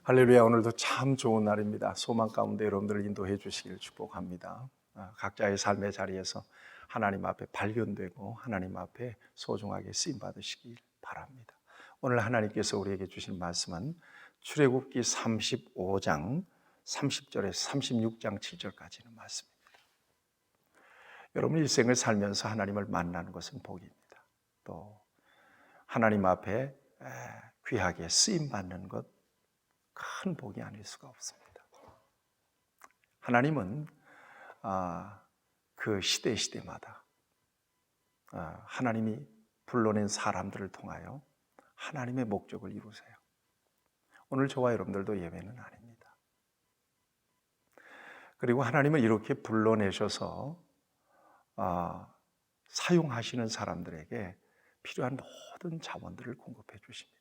할렐루야. 오늘도 참 좋은 날입니다. 소망 가운데 여러분들을 인도해 주시기를 축복합니다. 각자의 삶의 자리에서 하나님 앞에 발견되고 하나님 앞에 소중하게 쓰임 받으시길 바랍니다. 오늘 하나님께서 우리에게 주신 말씀은 출애굽기 35장 30절에서 36장 7절까지 있는 말씀입니다. 여러분 일생을 살면서 하나님을 만나는 것은 복입니다. 또 하나님 앞에 귀하게 쓰임 받는 것 큰 복이 아닐 수가 없습니다. 하나님은 그 시대마다 하나님이 불러낸 사람들을 통하여 하나님의 목적을 이루세요. 오늘 저와 여러분들도 예외는 아닙니다. 그리고 하나님은 이렇게 불러내셔서 사용하시는 사람들에게 필요한 모든 자원들을 공급해 주십니다.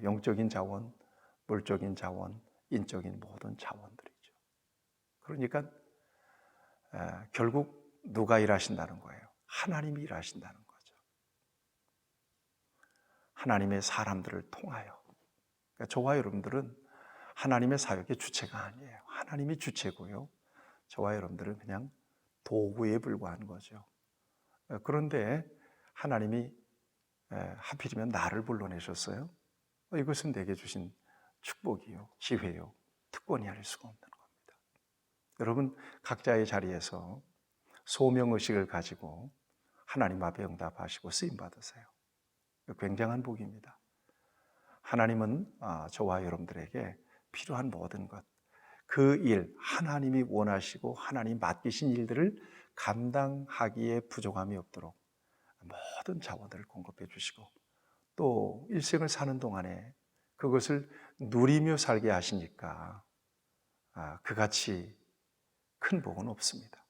영적인 자원, 물적인 자원, 인적인 모든 자원들이죠. 그러니까 결국 누가 일하신다는 거예요? 하나님이 일하신다는 거죠. 하나님의 사람들을 통하여. 그러니까 저와 여러분들은 하나님의 사역의 주체가 아니에요. 하나님이 주체고요. 저와 여러분들은 그냥 도구에 불과한 거죠. 그런데 하나님이 하필이면 나를 불러내셨어요. 이것은 내게 주신 축복이요, 기회요, 특권이 아닐 수가 없는 겁니다. 여러분 각자의 자리에서 소명의식을 가지고 하나님 앞에 응답하시고 쓰임 받으세요. 굉장한 복입니다. 하나님은 저와 여러분들에게 필요한 모든 것, 그 일, 하나님이 원하시고 하나님 맡기신 일들을 감당하기에 부족함이 없도록 모든 자원들을 공급해 주시고 또 일생을 사는 동안에 그것을 누리며 살게 하시니까 그같이 큰 복은 없습니다.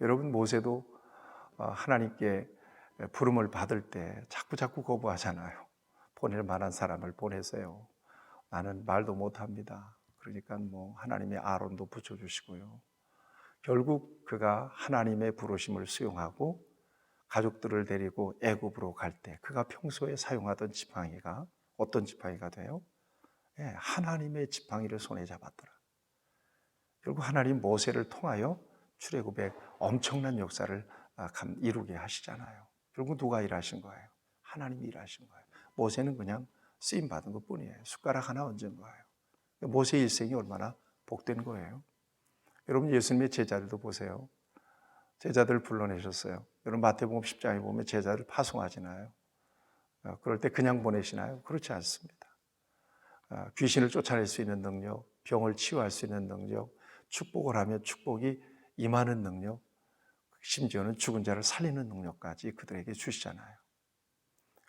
여러분 모세도 하나님께 부름을 받을 때 자꾸 거부하잖아요. 보낼 만한 사람을 보내세요. 나는 말도 못합니다. 그러니까 하나님의 아론도 붙여주시고요. 결국 그가 하나님의 부르심을 수용하고 가족들을 데리고 애굽으로 갈 때 그가 평소에 사용하던 지팡이가 어떤 지팡이가 돼요? 하나님의 지팡이를 손에 잡았더라. 결국 하나님 모세를 통하여 출애굽의 엄청난 역사를 이루게 하시잖아요. 결국 누가 일하신 거예요? 하나님이 일하신 거예요. 모세는 그냥 쓰임 받은 것뿐이에요. 숟가락 하나 얹은 거예요. 모세의 일생이 얼마나 복된 거예요. 여러분 예수님의 제자들도 보세요. 제자들을 불러내셨어요. 여러분 마태복음 10장에 보면 제자를 파송하시나요? 그럴 때 그냥 보내시나요? 그렇지 않습니다. 귀신을 쫓아낼 수 있는 능력, 병을 치유할 수 있는 능력, 축복을 하면 축복이 임하는 능력, 심지어는 죽은 자를 살리는 능력까지 그들에게 주시잖아요.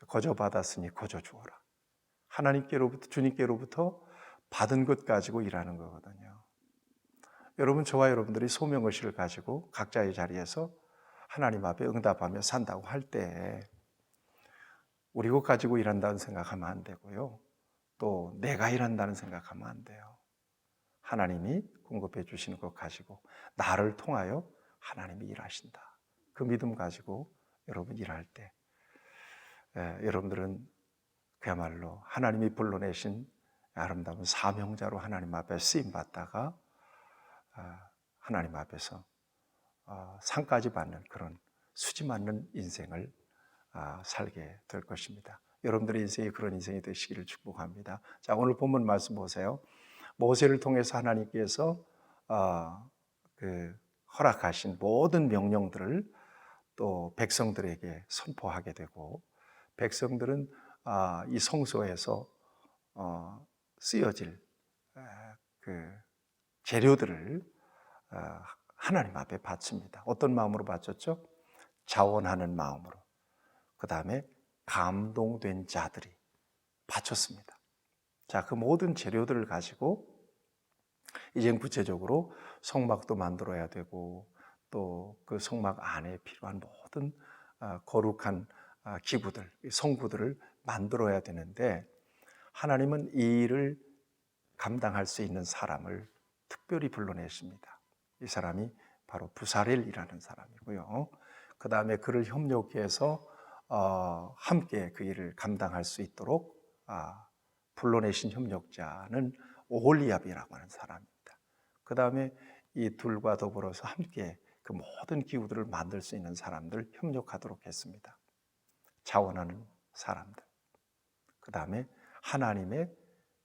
거저 받았으니 거저 주어라. 하나님께로부터, 주님께로부터 받은 것 가지고 일하는 거거든요. 여러분, 저와 여러분들이 소명의식을 가지고 각자의 자리에서 하나님 앞에 응답하며 산다고 할 때 우리 것 가지고 일한다는 생각하면 안 되고요. 또 내가 일한다는 생각하면 안 돼요. 하나님이 공급해 주시는 것 가지고 나를 통하여 하나님이 일하신다. 그 믿음 가지고 여러분 일할 때 여러분들은 그야말로 하나님이 불러내신 아름다운 사명자로 하나님 앞에 쓰임받다가 하나님 앞에서 상까지 받는 그런 수지 맞는 인생을 살게 될 것입니다. 여러분들의 인생이 그런 인생이 되시기를 축복합니다. 자, 오늘 본문 말씀 보세요. 모세를 통해서 하나님께서 허락하신 모든 명령들을 또 백성들에게 선포하게 되고 백성들은 이 성소에서 쓰여질 그 재료들을 하나님 앞에 바칩니다. 어떤 마음으로 바쳤죠? 자원하는 마음으로. 그 다음에 감동된 자들이 바쳤습니다. 자, 그 모든 재료들을 가지고 이젠 구체적으로 성막도 만들어야 되고 또 그 성막 안에 필요한 모든 거룩한 기구들, 성구들을 만들어야 되는데 하나님은 이 일을 감당할 수 있는 사람을 특별히 불러내십니다. 이 사람이 바로 부사렐이라는 사람이고요. 그 다음에 그를 협력해서 함께 그 일을 감당할 수 있도록 불러내신 협력자는 오홀리압이라고 하는 사람입니다. 그 다음에 이 둘과 더불어서 함께 그 모든 기구들을 만들 수 있는 사람들 협력하도록 했습니다. 자원하는 사람들. 그 다음에 하나님의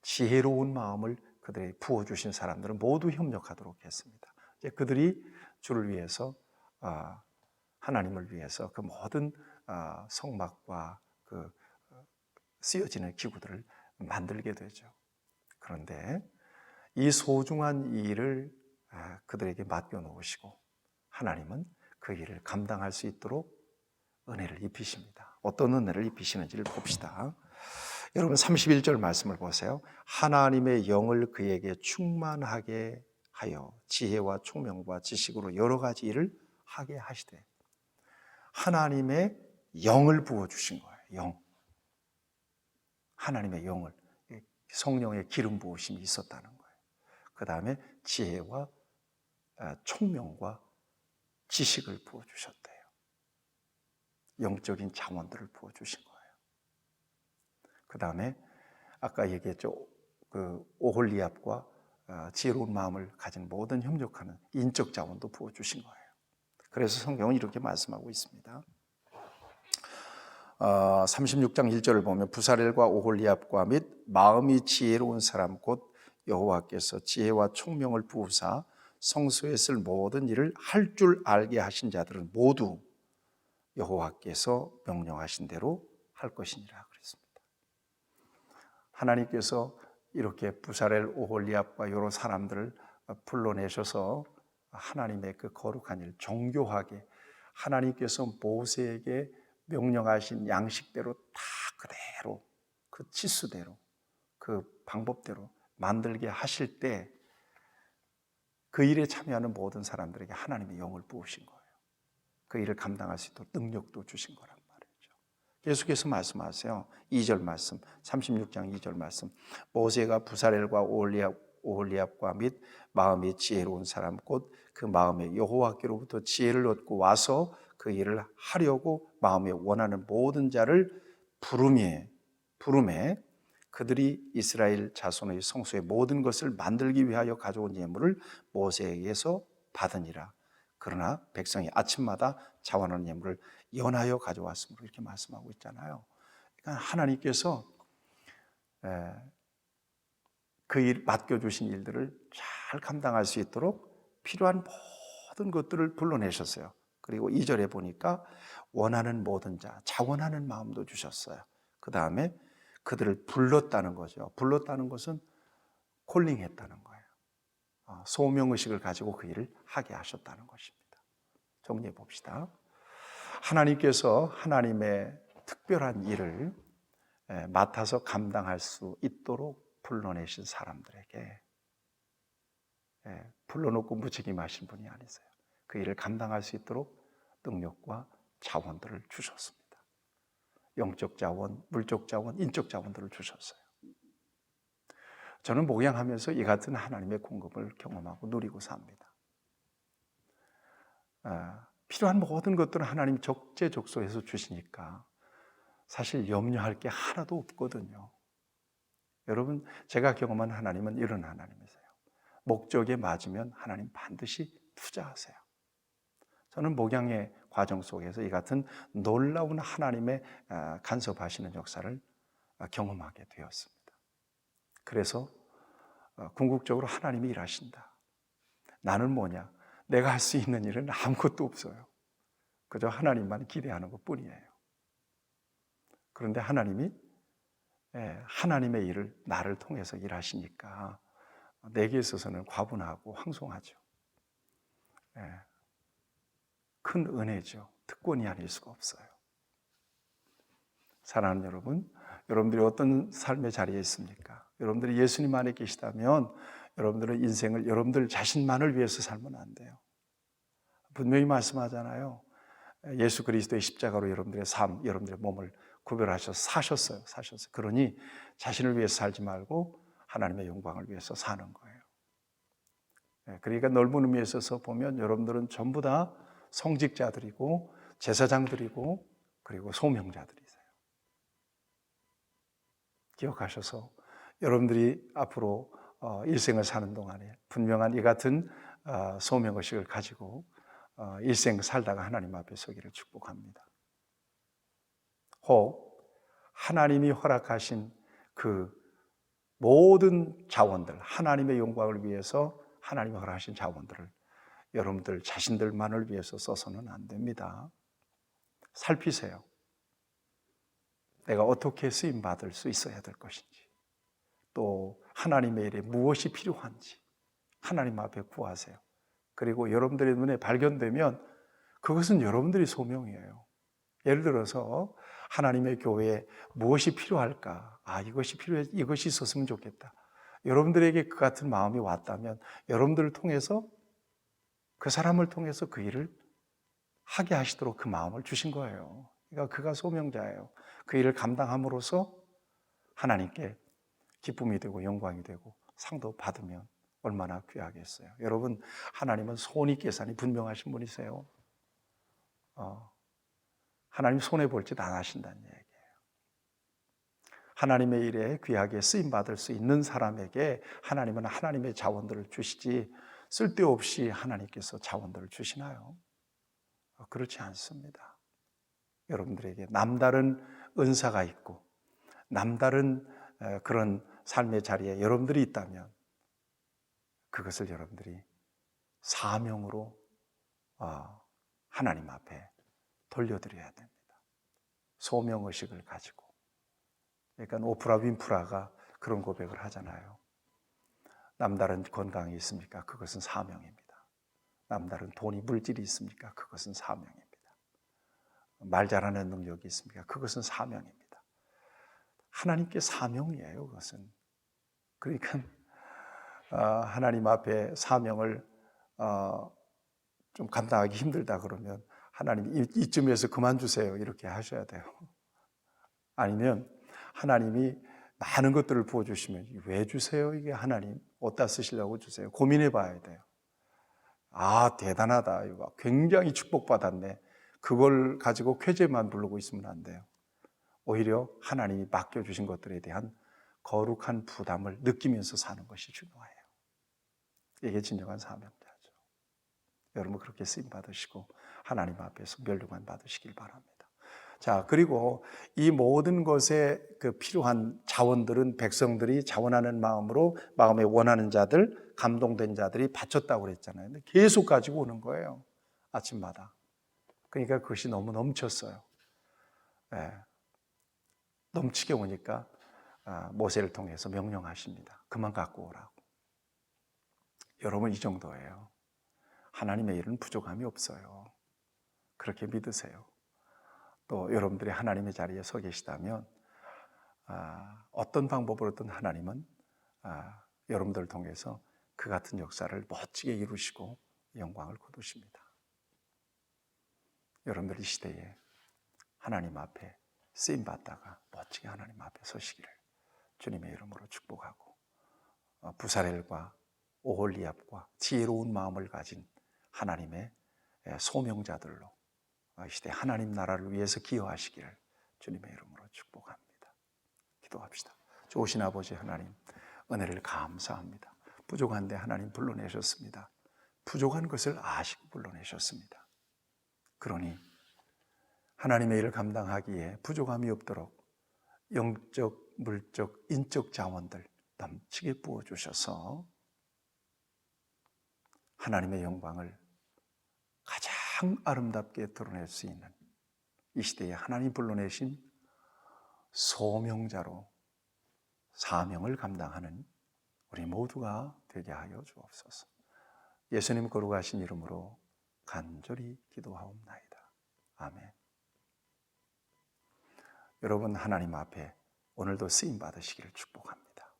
지혜로운 마음을 그들에게 부어주신 사람들은 모두 협력하도록 했습니다. 이제 그들이 주를 위해서 하나님을 위해서 그 모든 성막과 그 쓰여지는 기구들을 만들게 되죠. 그런데 이 소중한 일을 그들에게 맡겨놓으시고 하나님은 그 일을 감당할 수 있도록 은혜를 입히십니다. 어떤 은혜를 입히시는지를 봅시다. 여러분 31절 말씀을 보세요. 하나님의 영을 그에게 충만하게 하여 지혜와 총명과 지식으로 여러 가지 일을 하게 하시되, 하나님의 영을 부어주신 거예요. 영. 하나님의 영을, 성령의 기름 부으심이 있었다는 거예요. 그 다음에 지혜와 총명과 지식을 부어주셨대요. 영적인 자원들을 부어주신 거예요. 그 다음에 아까 얘기했죠. 그 오홀리압과 지혜로운 마음을 가진 모든 협력하는 인적 자원도 부어주신 거예요. 그래서 성경은 이렇게 말씀하고 있습니다. 36장 1절을 보면 부사렐과 오홀리압과 및 마음이 지혜로운 사람 곧 여호와께서 지혜와 총명을 부으사 성소에 쓸 모든 일을 할 줄 알게 하신 자들은 모두 여호와께서 명령하신 대로 할 것이니라 그랬습니다. 하나님께서 이렇게 부사렐, 오홀리압과 여러 사람들을 불러내셔서 하나님의 그 거룩한 일, 정교하게 하나님께서 모세에게 명령하신 양식대로 다 그대로 그 치수대로 그 방법대로 만들게 하실 때 그 일에 참여하는 모든 사람들에게 하나님의 영을 부으신 거예요. 그 일을 감당할 수 있도록 능력도 주신 거란 말이죠. 계속해서 말씀하세요. 2절 말씀, 36장 2절 말씀. 모세가 부사렐과 오홀리압과 및 마음이 지혜로운 사람 곧 그 마음에 여호와께로부터 지혜를 얻고 와서 그 일을 하려고 마음에 원하는 모든 자를 부름에 그들이 이스라엘 자손의 성소의 모든 것을 만들기 위하여 가져온 예물을 모세에게서 받으니라. 그러나 백성이 아침마다 자원하는 예물을 연하여 가져왔으므로 이렇게 말씀하고 있잖아요. 그러니까 하나님께서 그 일, 맡겨주신 일들을 잘 감당할 수 있도록 필요한 모든 것들을 불러내셨어요. 그리고 2절에 보니까 원하는 모든 자, 자원하는 마음도 주셨어요. 그 다음에 그들을 불렀다는 거죠. 불렀다는 것은 콜링했다는 거예요. 소명의식을 가지고 그 일을 하게 하셨다는 것입니다. 정리해 봅시다. 하나님께서 하나님의 특별한 일을 맡아서 감당할 수 있도록 불러내신 사람들에게 불러놓고 무책임하신 분이 아니세요. 그 일을 감당할 수 있도록 능력과 자원들을 주셨습니다. 영적 자원, 물적 자원, 인적 자원들을 주셨어요. 저는 목양하면서 이 같은 하나님의 공급을 경험하고 누리고 삽니다. 필요한 모든 것들은 하나님 적재적소해서 주시니까 사실 염려할 게 하나도 없거든요. 여러분, 제가 경험한 하나님은 이런 하나님이세요. 목적에 맞으면 하나님 반드시 투자하세요. 저는 목양의 과정 속에서 이 같은 놀라운 하나님의 간섭하시는 역사를 경험하게 되었습니다. 그래서 궁극적으로 하나님이 일하신다. 나는 뭐냐? 내가 할 수 있는 일은 아무것도 없어요. 그저 하나님만 기대하는 것뿐이에요. 그런데 하나님이 하나님의 일을 나를 통해서 일하시니까 내게 있어서는 과분하고 황송하죠. 큰 은혜죠. 특권이 아닐 수가 없어요. 사랑하는 여러분, 여러분들이 어떤 삶의 자리에 있습니까? 여러분들이 예수님 안에 계시다면 여러분들은 인생을 여러분들 자신만을 위해서 살면 안 돼요. 분명히 말씀하잖아요. 예수 그리스도의 십자가로 여러분들의 삶, 여러분들의 몸을 구별하셔서 사셨어요. 그러니 자신을 위해서 살지 말고 하나님의 영광을 위해서 사는 거예요. 그러니까 넓은 의미에 있어서 보면 여러분들은 전부 다 성직자들이고 제사장들이고 그리고 소명자들이세요. 기억하셔서 여러분들이 앞으로 일생을 사는 동안에 분명한 이 같은 소명의식을 가지고 일생 살다가 하나님 앞에 서기를 축복합니다. 혹 하나님이 허락하신 그 모든 자원들, 하나님의 영광을 위해서 하나님이 허락하신 자원들을 여러분들 자신들만을 위해서 써서는 안 됩니다. 살피세요. 내가 어떻게 쓰임받을 수 있어야 될 것인지, 또 하나님의 일에 무엇이 필요한지 하나님 앞에 구하세요. 그리고 여러분들의 눈에 발견되면 그것은 여러분들이 소명이에요. 예를 들어서 하나님의 교회에 무엇이 필요할까? 이것이 필요해, 이것이 있었으면 좋겠다. 여러분들에게 그 같은 마음이 왔다면 여러분들을 통해서, 그 사람을 통해서 그 일을 하게 하시도록 그 마음을 주신 거예요. 그러니까 그가 소명자예요. 그 일을 감당함으로써 하나님께 기쁨이 되고 영광이 되고 상도 받으면 얼마나 귀하겠어요. 여러분, 하나님은 손익 계산이 분명하신 분이세요. 하나님 손해볼 짓 안 하신다는 얘기예요. 하나님의 일에 귀하게 쓰임받을 수 있는 사람에게 하나님은 하나님의 자원들을 주시지 쓸데없이 하나님께서 자원들을 주시나요? 그렇지 않습니다. 여러분들에게 남다른 은사가 있고 남다른 그런 삶의 자리에 여러분들이 있다면 그것을 여러분들이 사명으로 하나님 앞에 돌려드려야 됩니다. 소명의식을 가지고. 그러니까 오프라 윈프라가 그런 고백을 하잖아요. 남다른 건강이 있습니까? 그것은 사명입니다. 남다른 돈이 물질이 있습니까? 그것은 사명입니다. 말 잘하는 능력이 있습니까? 그것은 사명입니다. 하나님께 사명이에요, 그것은. 그러니까 하나님 앞에 사명을 좀 감당하기 힘들다 그러면 하나님 이쯤에서 그만두세요 이렇게 하셔야 돼요. 아니면 하나님이 많은 것들을 부어주시면 왜 주세요? 이게 하나님 어디다 쓰시려고 주세요? 고민해 봐야 돼요. 대단하다, 이거 굉장히 축복받았네. 그걸 가지고 쾌재만 부르고 있으면 안 돼요. 오히려 하나님이 맡겨주신 것들에 대한 거룩한 부담을 느끼면서 사는 것이 중요해요. 이게 진정한 사명자죠. 여러분 그렇게 쓰임 받으시고 하나님 앞에서 멸류관 받으시길 바랍니다. 자, 그리고 이 모든 것에 그 필요한 자원들은 백성들이 자원하는 마음으로 마음에 원하는 자들, 감동된 자들이 바쳤다고 그랬잖아요. 근데 계속 가지고 오는 거예요. 아침마다. 그러니까 그것이 너무 넘쳤어요. 넘치게 오니까 모세를 통해서 명령하십니다. 그만 갖고 오라고. 여러분 이 정도예요. 하나님의 일은 부족함이 없어요. 그렇게 믿으세요. 또 여러분들이 하나님의 자리에 서 계시다면 어떤 방법으로든 하나님은 여러분들을 통해서 그 같은 역사를 멋지게 이루시고 영광을 거두십니다. 여러분들 이 시대에 하나님 앞에 쓰임받다가 멋지게 하나님 앞에 서시기를 주님의 이름으로 축복하고 부사렐과 오홀리압과 지혜로운 마음을 가진 하나님의 소명자들로 이 시대 하나님 나라를 위해서 기여하시기를 주님의 이름으로 축복합니다. 기도합시다. 좋으신 아버지 하나님, 은혜를 감사합니다. 부족한데 하나님 불러내셨습니다. 부족한 것을 아시고 불러내셨습니다. 그러니 하나님의 일을 감당하기에 부족함이 없도록 영적, 물적, 인적 자원들 넘치게 부어주셔서 하나님의 영광을 가장 아름답게 드러낼 수 있는 이 시대에 하나님 불러내신 소명자로 사명을 감당하는 우리 모두가 되게 하여 주옵소서. 예수님 거룩하신 이름으로 간절히 기도하옵나이다. 아멘. 여러분 하나님 앞에 오늘도 쓰임 받으시기를 축복합니다.